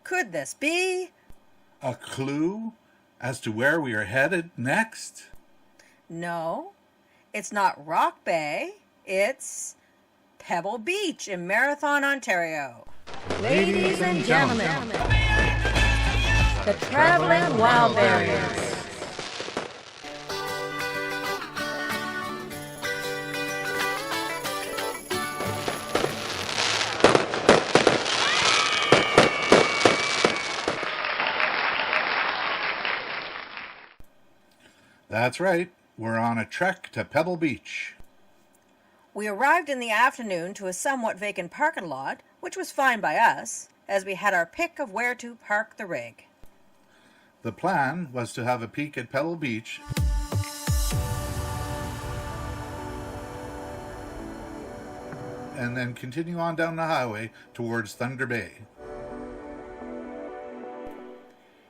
Could this be? A clue as to where we are headed next? No, it's not Rock Bay. It's Pebble Beach in Marathon, Ontario. Ladies and gentlemen, the Traveling Wildberries. That's right. We're on a trek to Pebble Beach. We arrived in the afternoon to a somewhat vacant parking lot, which was fine by us, as we had our pick of where to park the rig. The plan was to have a peek at Pebble Beach and then continue on down the highway towards Thunder Bay.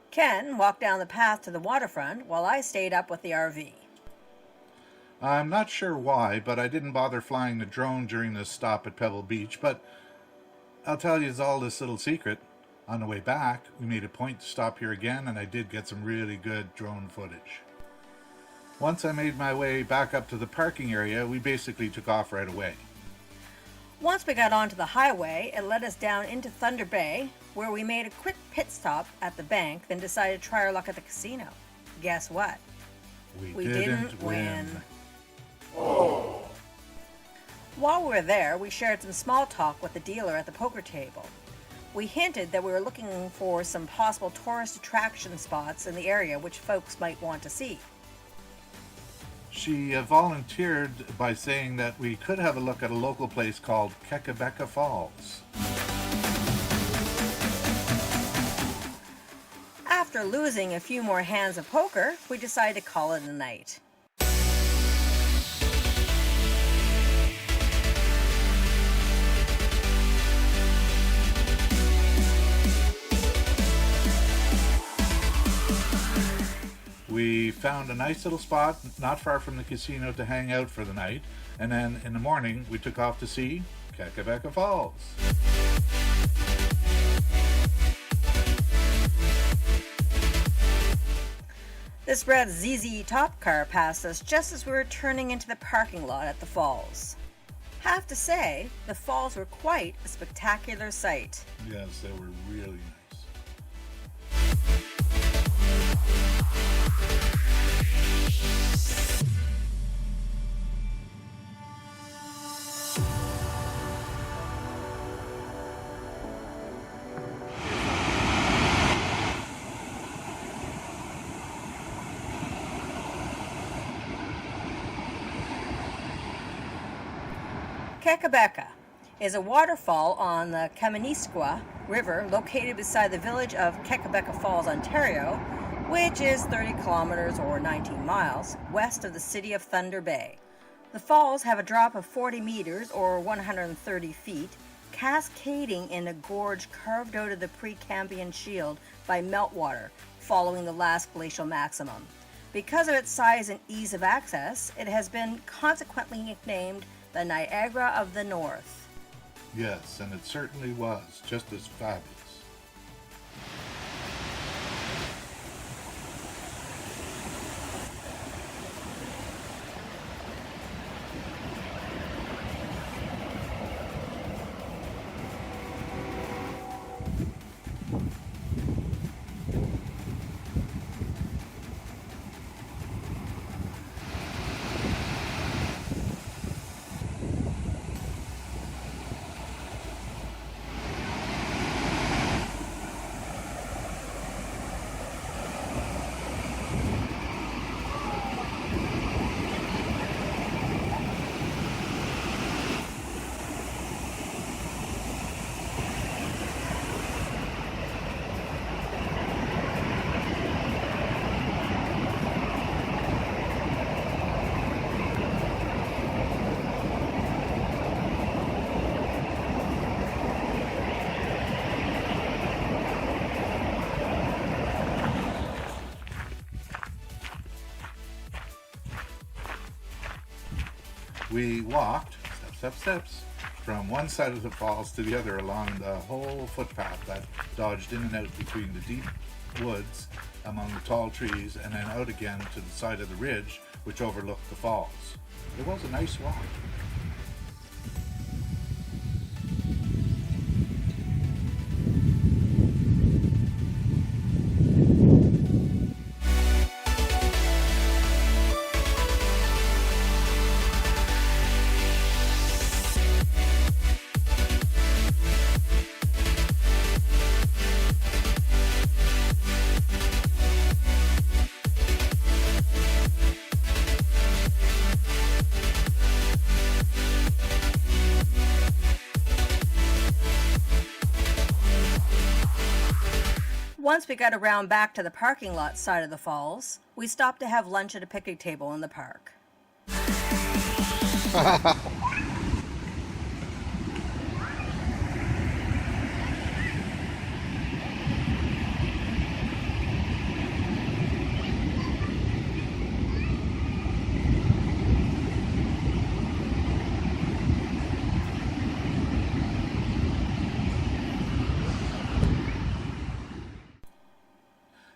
Ken walked down the path to the waterfront while I stayed up with the RV. I'm not sure why, but I didn't bother flying the drone during this stop at Pebble Beach, but I'll tell you all this little secret. On the way back, we made a point to stop here again, and I did get some really good drone footage. Once I made my way back up to the parking area, we basically took off right away. Once we got onto the highway, it led us down into Thunder Bay, where we made a quick pit stop at the bank, then decided to try our luck at the casino. Guess what? We didn't win. While we were there, we shared some small talk with the dealer at the poker table. We hinted that we were looking for some possible tourist attraction spots in the area which folks might want to see. She volunteered by saying that we could have a look at a local place called Kekabeka Falls. After losing a few more hands of poker, we decided to call it a night. We found a nice little spot not far from the casino to hang out for the night, and then in the morning we took off to see Kekabeka Falls. This red ZZ Top car passed us just as we were turning into the parking lot at the falls. Have to say, the falls were quite a spectacular sight. Yes, they were really nice. Kekabeka is a waterfall on the Kaministiquia River located beside the village of Kekabeka Falls, Ontario, which is 30 kilometers or 19 miles west of the city of Thunder Bay. The falls have a drop of 40 meters or 130 feet, cascading in a gorge carved out of the Precambrian shield by meltwater following the last glacial maximum. Because of its size and ease of access, it has been consequently nicknamed the Niagara of the North. Yes, and it certainly was just as fabulous. We walked, steps, from one side of the falls to the other along the whole footpath that dodged in and out between the deep woods among the tall trees, and then out again to the side of the ridge which overlooked the falls. It was a nice walk. Once we got around back to the parking lot side of the falls, we stopped to have lunch at a picnic table in the park.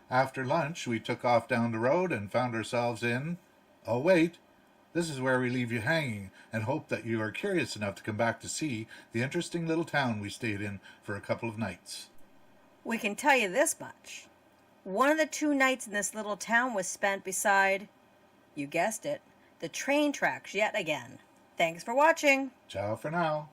After lunch, we took off down the road and found ourselves in... Oh, wait. This is where we leave you hanging and hope that you are curious enough to come back to see the interesting little town we stayed in for a couple of nights. We can tell you this much. One of the 2 nights in this little town was spent beside, you guessed it, the train tracks yet again. Thanks for watching. Ciao for now.